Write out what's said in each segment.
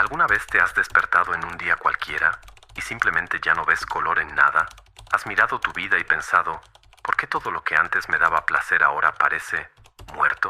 ¿Alguna vez te has despertado en un día cualquiera y simplemente ya no ves color en nada? ¿Has mirado tu vida y pensado, ¿por qué todo lo que antes me daba placer ahora parece muerto?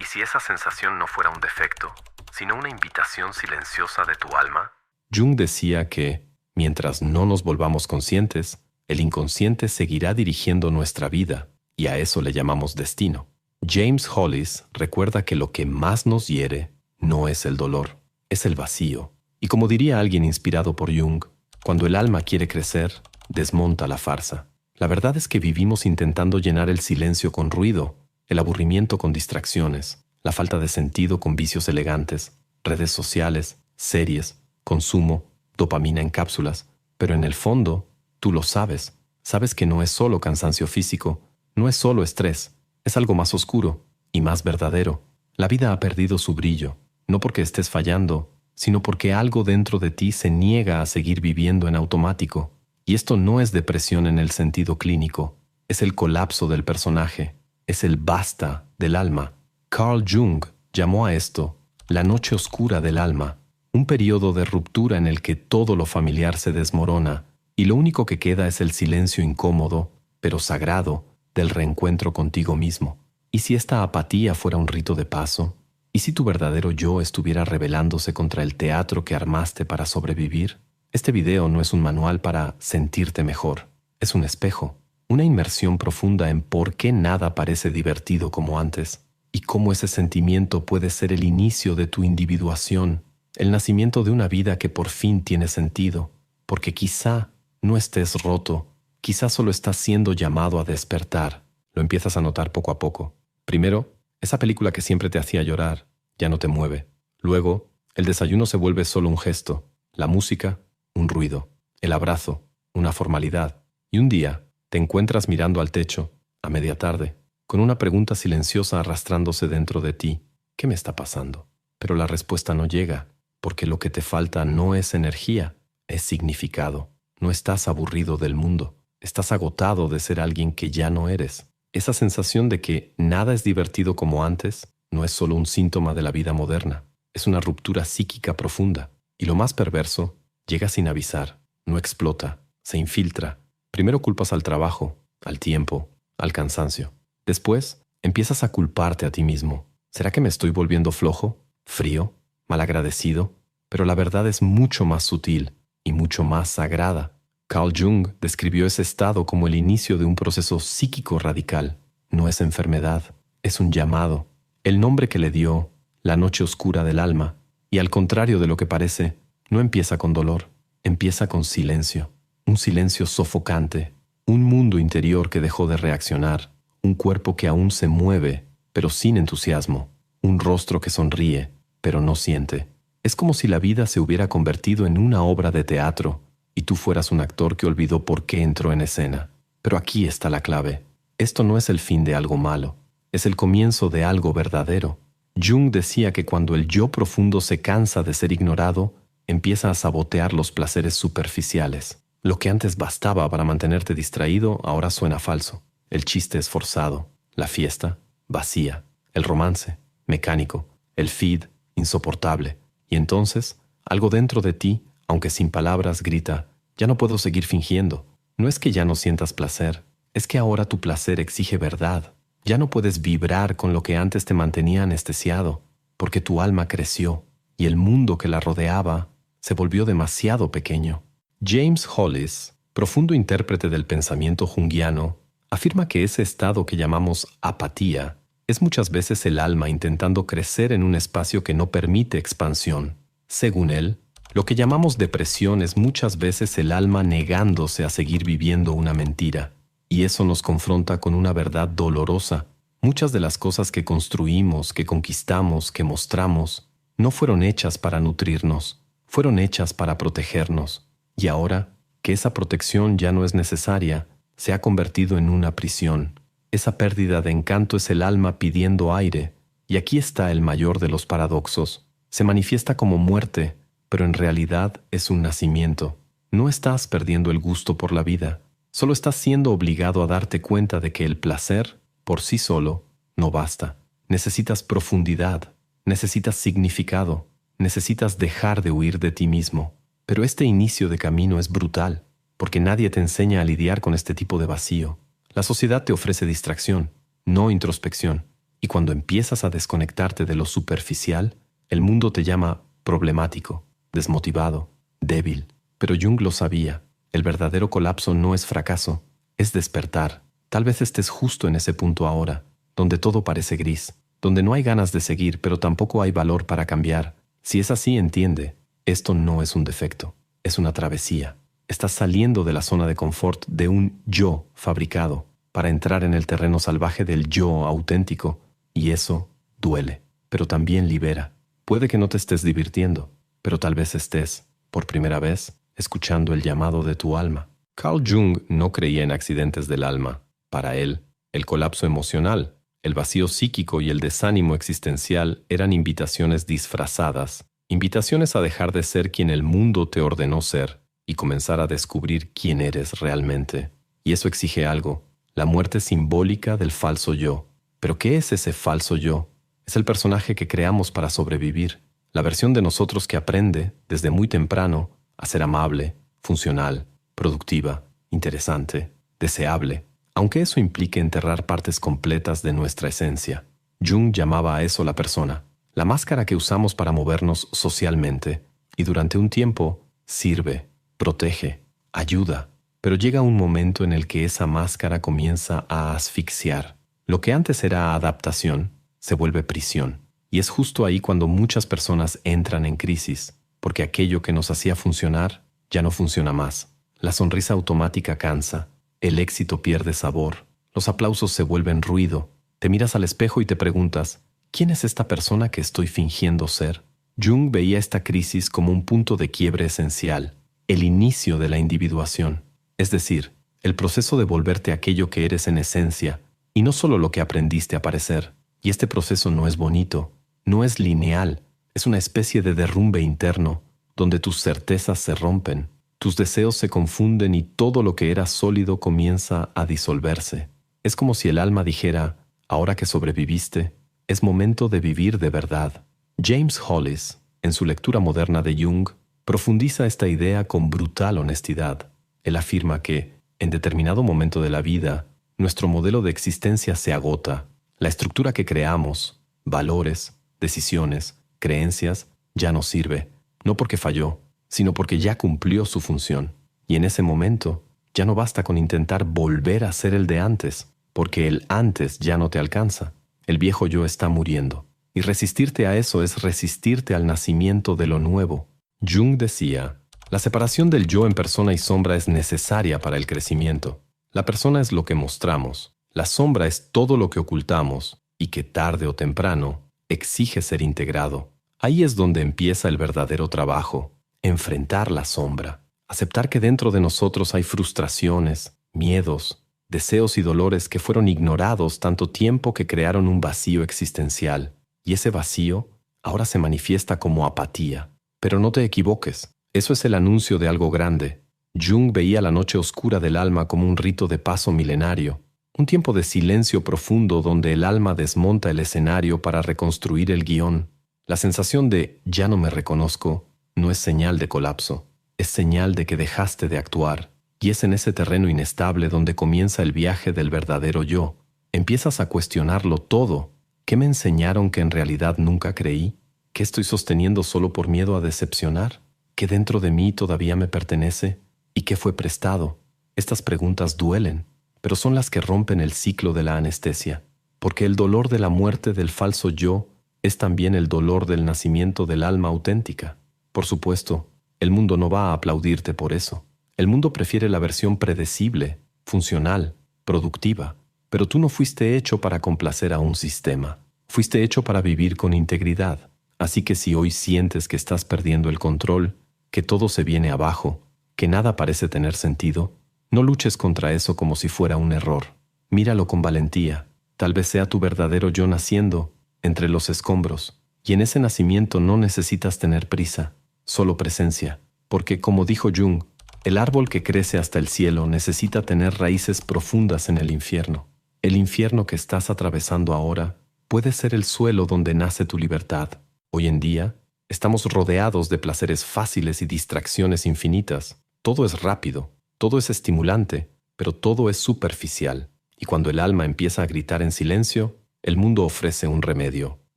¿Y si esa sensación no fuera un defecto, sino una invitación silenciosa de tu alma? Jung decía que, mientras no nos volvamos conscientes, el inconsciente seguirá dirigiendo nuestra vida, y a eso le llamamos destino. James Hollis recuerda que lo que más nos hiere no es el dolor, es el vacío. Y como diría alguien inspirado por Jung, cuando el alma quiere crecer, desmonta la farsa. La verdad es que vivimos intentando llenar el silencio con ruido, el aburrimiento con distracciones, la falta de sentido con vicios elegantes, redes sociales, series, consumo, dopamina en cápsulas. Pero en el fondo, tú lo sabes. Sabes que no es solo cansancio físico, no es solo estrés, es algo más oscuro y más verdadero. La vida ha perdido su brillo, no porque estés fallando, sino porque algo dentro de ti se niega a seguir viviendo en automático. Y esto no es depresión en el sentido clínico, es el colapso del personaje, es el basta del alma. Carl Jung llamó a esto la noche oscura del alma, un periodo de ruptura en el que todo lo familiar se desmorona y lo único que queda es el silencio incómodo, pero sagrado, del reencuentro contigo mismo. ¿Y si esta apatía fuera un rito de paso? ¿Y si tu verdadero yo estuviera rebelándose contra el teatro que armaste para sobrevivir? Este video no es un manual para sentirte mejor, es un espejo, una inmersión profunda en por qué nada parece divertido como antes y cómo ese sentimiento puede ser el inicio de tu individuación, el nacimiento de una vida que por fin tiene sentido, porque quizá no estés roto, quizá solo estás siendo llamado a despertar. Lo empiezas a notar poco a poco. Primero, esa película que siempre te hacía llorar ya no te mueve. Luego, el desayuno se vuelve solo un gesto, la música, un ruido, el abrazo, una formalidad. Y un día, te encuentras mirando al techo, a media tarde, con una pregunta silenciosa arrastrándose dentro de ti. ¿Qué me está pasando? Pero la respuesta no llega, porque lo que te falta no es energía, es significado. No estás aburrido del mundo, estás agotado de ser alguien que ya no eres. Esa sensación de que nada es divertido como antes no es solo un síntoma de la vida moderna, es una ruptura psíquica profunda. Y lo más perverso, llega sin avisar, no explota, se infiltra. Primero culpas al trabajo, al tiempo, al cansancio. Después, empiezas a culparte a ti mismo. ¿Será que me estoy volviendo flojo, frío, malagradecido? Pero la verdad es mucho más sutil y mucho más sagrada. Carl Jung describió ese estado como el inicio de un proceso psíquico radical. No es enfermedad, es un llamado. El nombre que le dio, la noche oscura del alma, y al contrario de lo que parece, no empieza con dolor, empieza con silencio. Un silencio sofocante, un mundo interior que dejó de reaccionar, un cuerpo que aún se mueve, pero sin entusiasmo, un rostro que sonríe, pero no siente. Es como si la vida se hubiera convertido en una obra de teatro y tú fueras un actor que olvidó por qué entró en escena. Pero aquí está la clave. Esto no es el fin de algo malo, es el comienzo de algo verdadero. Jung decía que cuando el yo profundo se cansa de ser ignorado, empieza a sabotear los placeres superficiales. Lo que antes bastaba para mantenerte distraído ahora suena falso. El chiste es forzado, la fiesta, vacía, el romance, mecánico, el feed, insoportable. Y entonces, algo dentro de ti, aunque sin palabras, grita, ya no puedo seguir fingiendo. No es que ya no sientas placer, es que ahora tu placer exige verdad. Ya no puedes vibrar con lo que antes te mantenía anestesiado, porque tu alma creció y el mundo que la rodeaba se volvió demasiado pequeño. James Hollis, profundo intérprete del pensamiento junguiano, afirma que ese estado que llamamos apatía es muchas veces el alma intentando crecer en un espacio que no permite expansión. Según él, lo que llamamos depresión es muchas veces el alma negándose a seguir viviendo una mentira. Y eso nos confronta con una verdad dolorosa. Muchas de las cosas que construimos, que conquistamos, que mostramos, no fueron hechas para nutrirnos, fueron hechas para protegernos. Y ahora, que esa protección ya no es necesaria, se ha convertido en una prisión. Esa pérdida de encanto es el alma pidiendo aire. Y aquí está el mayor de los paradoxos. Se manifiesta como muerte, pero en realidad es un nacimiento. No estás perdiendo el gusto por la vida. Solo estás siendo obligado a darte cuenta de que el placer, por sí solo, no basta. Necesitas profundidad, necesitas significado, necesitas dejar de huir de ti mismo. Pero este inicio de camino es brutal, porque nadie te enseña a lidiar con este tipo de vacío. La sociedad te ofrece distracción, no introspección. Y cuando empiezas a desconectarte de lo superficial, el mundo te llama problemático, desmotivado, débil. Pero Jung lo sabía. El verdadero colapso no es fracaso, es despertar. Tal vez estés justo en ese punto ahora, donde todo parece gris, donde no hay ganas de seguir, pero tampoco hay valor para cambiar. Si es así, entiende, esto no es un defecto, es una travesía. Estás saliendo de la zona de confort de un yo fabricado para entrar en el terreno salvaje del yo auténtico, y eso duele, pero también libera. Puede que no te estés divirtiendo, pero tal vez estés, por primera vez, escuchando el llamado de tu alma. Carl Jung no creía en accidentes del alma. Para él, el colapso emocional, el vacío psíquico y el desánimo existencial eran invitaciones disfrazadas, invitaciones a dejar de ser quien el mundo te ordenó ser y comenzar a descubrir quién eres realmente. Y eso exige algo, la muerte simbólica del falso yo. ¿Pero qué es ese falso yo? Es el personaje que creamos para sobrevivir, la versión de nosotros que aprende, desde muy temprano, a ser amable, funcional, productiva, interesante, deseable, aunque eso implique enterrar partes completas de nuestra esencia. Jung llamaba a eso la persona, la máscara que usamos para movernos socialmente, y durante un tiempo sirve, protege, ayuda, pero llega un momento en el que esa máscara comienza a asfixiar. Lo que antes era adaptación se vuelve prisión, y es justo ahí cuando muchas personas entran en crisis, porque aquello que nos hacía funcionar ya no funciona más. La sonrisa automática cansa, el éxito pierde sabor, los aplausos se vuelven ruido, te miras al espejo y te preguntas, ¿quién es esta persona que estoy fingiendo ser? Jung veía esta crisis como un punto de quiebre esencial, el inicio de la individuación, es decir, el proceso de volverte aquello que eres en esencia, y no solo lo que aprendiste a parecer. Y este proceso no es bonito, no es lineal, es una especie de derrumbe interno, donde tus certezas se rompen, tus deseos se confunden y todo lo que era sólido comienza a disolverse. Es como si el alma dijera, ahora que sobreviviste, es momento de vivir de verdad. James Hollis, en su lectura moderna de Jung, profundiza esta idea con brutal honestidad. Él afirma que, en determinado momento de la vida, nuestro modelo de existencia se agota. La estructura que creamos, valores, decisiones, creencias, ya no sirve, no porque falló, sino porque ya cumplió su función. Y en ese momento, ya no basta con intentar volver a ser el de antes, porque el antes ya no te alcanza. El viejo yo está muriendo. Y resistirte a eso es resistirte al nacimiento de lo nuevo. Jung decía, la separación del yo en persona y sombra es necesaria para el crecimiento. La persona es lo que mostramos, la sombra es todo lo que ocultamos y que tarde o temprano exige ser integrado. Ahí es donde empieza el verdadero trabajo, enfrentar la sombra, aceptar que dentro de nosotros hay frustraciones, miedos, deseos y dolores que fueron ignorados tanto tiempo que crearon un vacío existencial. Y ese vacío ahora se manifiesta como apatía. Pero no te equivoques, eso es el anuncio de algo grande. Jung veía la noche oscura del alma como un rito de paso milenario, un tiempo de silencio profundo donde el alma desmonta el escenario para reconstruir el guión. La sensación de «ya no me reconozco» no es señal de colapso, es señal de que dejaste de actuar. Y es en ese terreno inestable donde comienza el viaje del verdadero yo. Empiezas a cuestionarlo todo. ¿Qué me enseñaron que en realidad nunca creí? ¿Qué estoy sosteniendo solo por miedo a decepcionar? ¿Qué dentro de mí todavía me pertenece? ¿Y qué fue prestado? Estas preguntas duelen, pero son las que rompen el ciclo de la anestesia, porque el dolor de la muerte del falso yo es también el dolor del nacimiento del alma auténtica. Por supuesto, el mundo no va a aplaudirte por eso. El mundo prefiere la versión predecible, funcional, productiva, pero tú no fuiste hecho para complacer a un sistema. Fuiste hecho para vivir con integridad. Así que si hoy sientes que estás perdiendo el control, que todo se viene abajo, que nada parece tener sentido, no luches contra eso como si fuera un error. Míralo con valentía. Tal vez sea tu verdadero yo naciendo entre los escombros, y en ese nacimiento no necesitas tener prisa, solo presencia, porque como dijo Jung, el árbol que crece hasta el cielo necesita tener raíces profundas en el infierno. El infierno que estás atravesando ahora puede ser el suelo donde nace tu libertad. Hoy en día, Estamos rodeados de placeres fáciles y distracciones infinitas. Todo es rápido, todo es estimulante, pero todo es superficial. Y cuando el alma empieza a gritar en silencio, el mundo ofrece un remedio: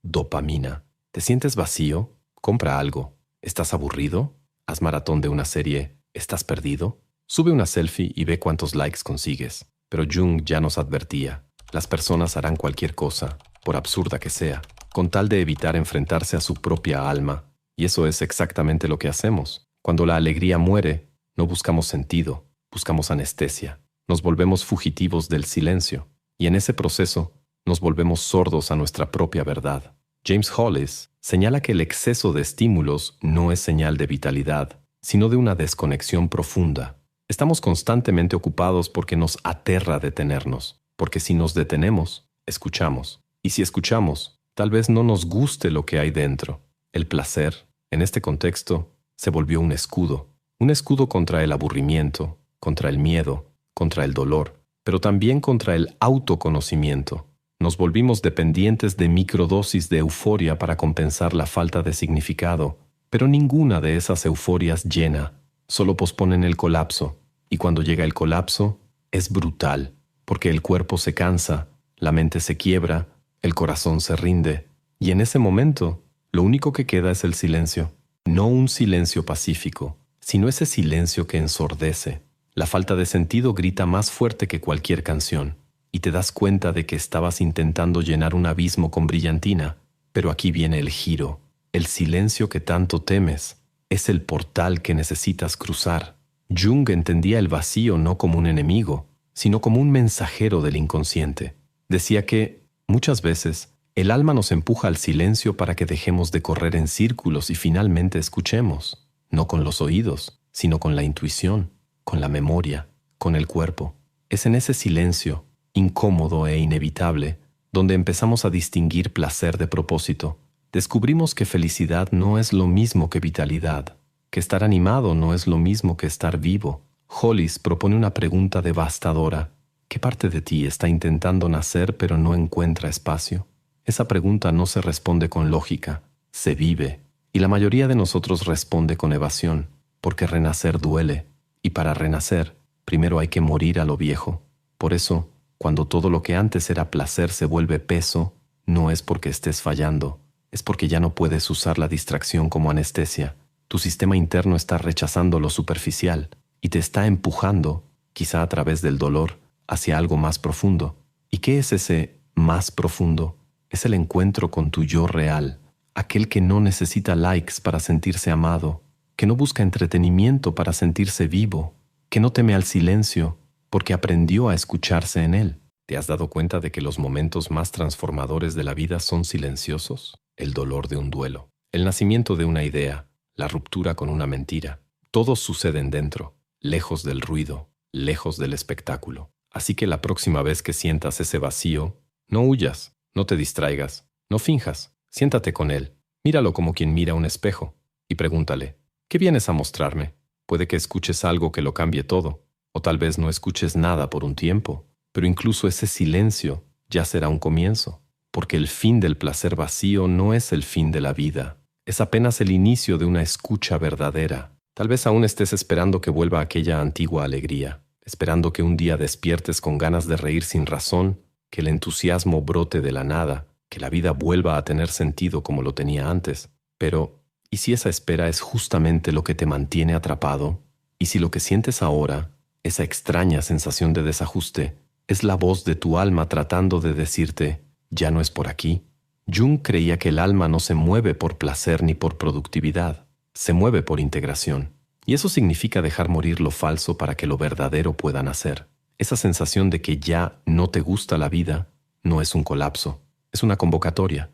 dopamina. ¿Te sientes vacío? Compra algo. ¿Estás aburrido? Haz maratón de una serie. ¿Estás perdido? Sube una selfie y ve cuántos likes consigues. Pero Jung ya nos advertía: las personas harán cualquier cosa, por absurda que sea, con tal de evitar enfrentarse a su propia alma. Y eso es exactamente lo que hacemos. Cuando la alegría muere, no buscamos sentido, buscamos anestesia. Nos volvemos fugitivos del silencio. Y en ese proceso, nos volvemos sordos a nuestra propia verdad. James Hollis señala que el exceso de estímulos no es señal de vitalidad, sino de una desconexión profunda. Estamos constantemente ocupados porque nos aterra detenernos, porque si nos detenemos, escuchamos. Y si escuchamos, tal vez no nos guste lo que hay dentro. El placer, en este contexto, se volvió un escudo contra el aburrimiento, contra el miedo, contra el dolor, pero también contra el autoconocimiento. Nos volvimos dependientes de microdosis de euforia para compensar la falta de significado, pero ninguna de esas euforias llena, solo posponen el colapso, y cuando llega el colapso, es brutal, porque el cuerpo se cansa, la mente se quiebra, el corazón se rinde, y en ese momento, lo único que queda es el silencio. No un silencio pacífico, sino ese silencio que ensordece. La falta de sentido grita más fuerte que cualquier canción, y te das cuenta de que estabas intentando llenar un abismo con brillantina, pero aquí viene el giro. El silencio que tanto temes es el portal que necesitas cruzar. Jung entendía el vacío no como un enemigo, sino como un mensajero del inconsciente. Decía que, muchas veces, el alma nos empuja al silencio para que dejemos de correr en círculos y finalmente escuchemos, no con los oídos, sino con la intuición, con la memoria, con el cuerpo. Es en ese silencio, incómodo e inevitable, donde empezamos a distinguir placer de propósito. Descubrimos que felicidad no es lo mismo que vitalidad, que estar animado no es lo mismo que estar vivo. Hollis propone una pregunta devastadora. ¿Qué parte de ti está intentando nacer pero no encuentra espacio? Esa pregunta no se responde con lógica, se vive, y la mayoría de nosotros responde con evasión, porque renacer duele, y para renacer, primero hay que morir a lo viejo. Por eso, cuando todo lo que antes era placer se vuelve peso, no es porque estés fallando, es porque ya no puedes usar la distracción como anestesia. Tu sistema interno está rechazando lo superficial y te está empujando, quizá a través del dolor, hacia algo más profundo. ¿Y qué es ese más profundo? Es el encuentro con tu yo real, aquel que no necesita likes para sentirse amado, que no busca entretenimiento para sentirse vivo, que no teme al silencio porque aprendió a escucharse en él. ¿Te has dado cuenta de que los momentos más transformadores de la vida son silenciosos? El dolor de un duelo, el nacimiento de una idea, la ruptura con una mentira. Todos suceden dentro, lejos del ruido, lejos del espectáculo. Así que la próxima vez que sientas ese vacío, no huyas, no te distraigas, no finjas, siéntate con él, míralo como quien mira un espejo y pregúntale: ¿qué vienes a mostrarme? Puede que escuches algo que lo cambie todo, o tal vez no escuches nada por un tiempo, pero incluso ese silencio ya será un comienzo, porque el fin del placer vacío no es el fin de la vida, es apenas el inicio de una escucha verdadera. Tal vez aún estés esperando que vuelva aquella antigua alegría, esperando que un día despiertes con ganas de reír sin razón, que el entusiasmo brote de la nada, que la vida vuelva a tener sentido como lo tenía antes. Pero, ¿y si esa espera es justamente lo que te mantiene atrapado? ¿Y si lo que sientes ahora, esa extraña sensación de desajuste, es la voz de tu alma tratando de decirte: ya no es por aquí? Jung creía que el alma no se mueve por placer ni por productividad, se mueve por integración. Y eso significa dejar morir lo falso para que lo verdadero pueda nacer. Esa sensación de que ya no te gusta la vida no es un colapso, es una convocatoria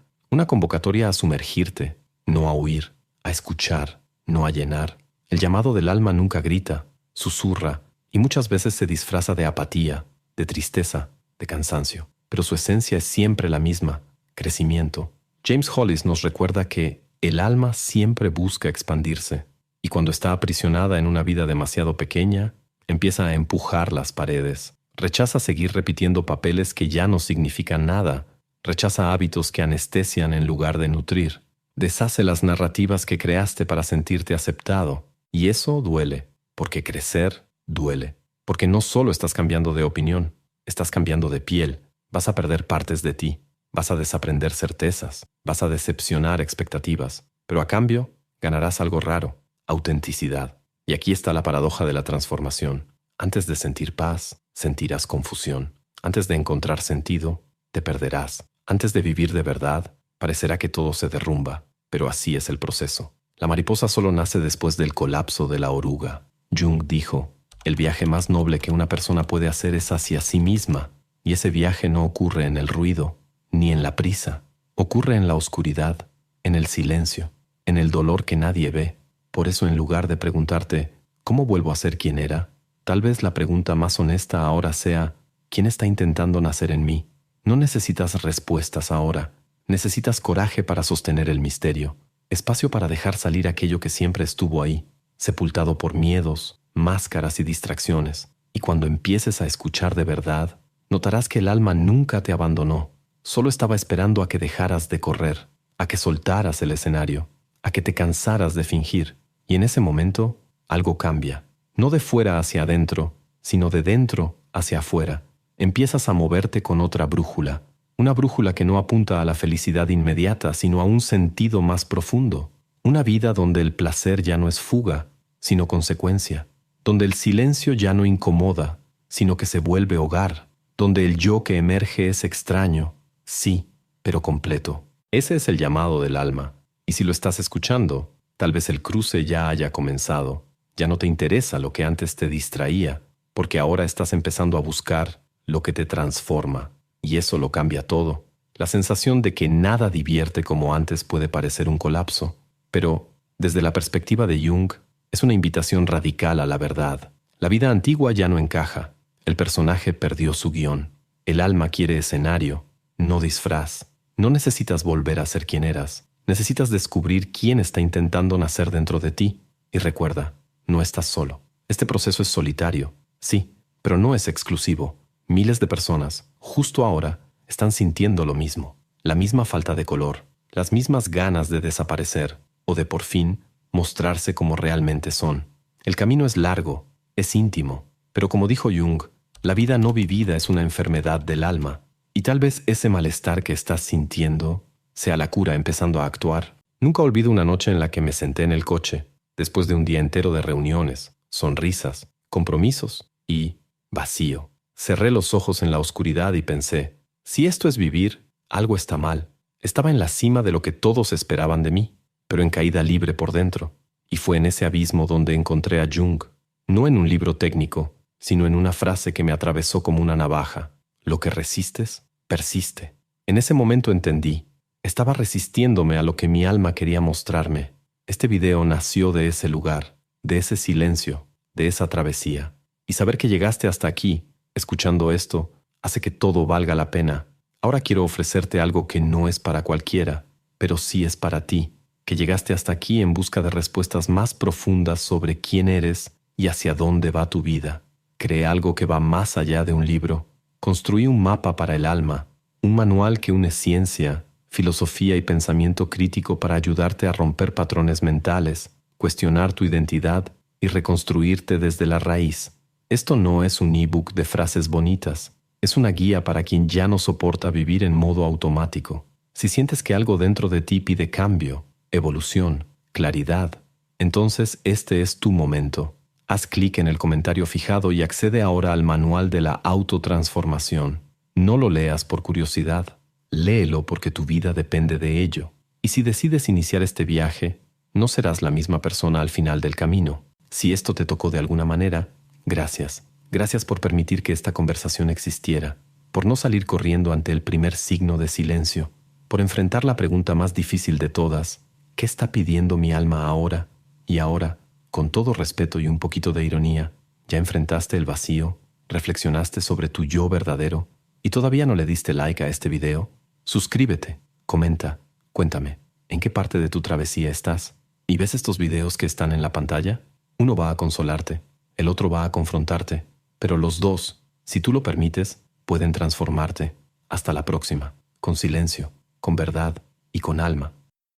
a sumergirte, no a huir, a escuchar, no a llenar. El llamado del alma nunca grita, susurra, y muchas veces se disfraza de apatía, de tristeza, de cansancio. Pero su esencia es siempre la misma: crecimiento. James Hollis nos recuerda que el alma siempre busca expandirse, y cuando está aprisionada en una vida demasiado pequeña, empieza a empujar las paredes. Rechaza seguir repitiendo papeles que ya no significan nada. Rechaza hábitos que anestesian en lugar de nutrir. Deshace las narrativas que creaste para sentirte aceptado. Y eso duele, porque crecer duele. Porque no solo estás cambiando de opinión, estás cambiando de piel. Vas a perder partes de ti. Vas a desaprender certezas. Vas a decepcionar expectativas. Pero a cambio, ganarás algo raro: autenticidad. Y aquí está la paradoja de la transformación. Antes de sentir paz, sentirás confusión. Antes de encontrar sentido, te perderás. Antes de vivir de verdad, parecerá que todo se derrumba. Pero así es el proceso. La mariposa solo nace después del colapso de la oruga. Jung dijo: el viaje más noble que una persona puede hacer es hacia sí misma. Y ese viaje no ocurre en el ruido, ni en la prisa. Ocurre en la oscuridad, en el silencio, en el dolor que nadie ve. Por eso, en lugar de preguntarte ¿cómo vuelvo a ser quien era?, tal vez la pregunta más honesta ahora sea: ¿quién está intentando nacer en mí? No necesitas respuestas ahora. Necesitas coraje para sostener el misterio. Espacio para dejar salir aquello que siempre estuvo ahí, sepultado por miedos, máscaras y distracciones. Y cuando empieces a escuchar de verdad, notarás que el alma nunca te abandonó. Solo estaba esperando a que dejaras de correr, a que soltaras el escenario, a que te cansaras de fingir. Y en ese momento, algo cambia. No de fuera hacia adentro, sino de dentro hacia afuera. Empiezas a moverte con otra brújula. Una brújula que no apunta a la felicidad inmediata, sino a un sentido más profundo. Una vida donde el placer ya no es fuga, sino consecuencia. Donde el silencio ya no incomoda, sino que se vuelve hogar. Donde el yo que emerge es extraño, sí, pero completo. Ese es el llamado del alma. Y si lo estás escuchando, tal vez el cruce ya haya comenzado. Ya no te interesa lo que antes te distraía, porque ahora estás empezando a buscar lo que te transforma. Y eso lo cambia todo. La sensación de que nada divierte como antes puede parecer un colapso, pero desde la perspectiva de Jung, es una invitación radical a la verdad. La vida antigua ya no encaja. El personaje perdió su guión. El alma quiere escenario, no disfraz. No necesitas volver a ser quien eras. Necesitas descubrir quién está intentando nacer dentro de ti. Y recuerda, no estás solo. Este proceso es solitario, sí, pero no es exclusivo. Miles de personas, justo ahora, están sintiendo lo mismo. La misma falta de color, las mismas ganas de desaparecer o de por fin mostrarse como realmente son. El camino es largo, es íntimo, pero como dijo Jung, la vida no vivida es una enfermedad del alma. Y tal vez ese malestar que estás sintiendo sea la cura empezando a actuar. Nunca olvido una noche en la que me senté en el coche, después de un día entero de reuniones, sonrisas, compromisos y vacío. Cerré los ojos en la oscuridad y pensé: si esto es vivir, algo está mal. Estaba en la cima de lo que todos esperaban de mí, pero en caída libre por dentro. Y fue en ese abismo donde encontré a Jung, no en un libro técnico, sino en una frase que me atravesó como una navaja: lo que resistes, persiste. En ese momento entendí. Estaba resistiéndome a lo que mi alma quería mostrarme. Este video nació de ese lugar, de ese silencio, de esa travesía. Y saber que llegaste hasta aquí, escuchando esto, hace que todo valga la pena. Ahora quiero ofrecerte algo que no es para cualquiera, pero sí es para ti, que llegaste hasta aquí en busca de respuestas más profundas sobre quién eres y hacia dónde va tu vida. Creé algo que va más allá de un libro. Construí un mapa para el alma, un manual que une ciencia, filosofía y pensamiento crítico para ayudarte a romper patrones mentales, cuestionar tu identidad y reconstruirte desde la raíz. Esto no es un ebook de frases bonitas, es una guía para quien ya no soporta vivir en modo automático. Si sientes que algo dentro de ti pide cambio, evolución, claridad, entonces este es tu momento. Haz clic en el comentario fijado y accede ahora al manual de la autotransformación. No lo leas por curiosidad, léelo porque tu vida depende de ello. Y si decides iniciar este viaje, no serás la misma persona al final del camino. Si esto te tocó de alguna manera, gracias. Gracias por permitir que esta conversación existiera, por no salir corriendo ante el primer signo de silencio, por enfrentar la pregunta más difícil de todas: ¿qué está pidiendo mi alma ahora? Y ahora, con todo respeto y un poquito de ironía, ¿ya enfrentaste el vacío? ¿Reflexionaste sobre tu yo verdadero? ¿Y todavía no le diste like a este video? Suscríbete, comenta, cuéntame, ¿en qué parte de tu travesía estás? ¿Y ves estos videos que están en la pantalla? Uno va a consolarte, el otro va a confrontarte, pero los dos, si tú lo permites, pueden transformarte. Hasta la próxima, con silencio, con verdad y con alma.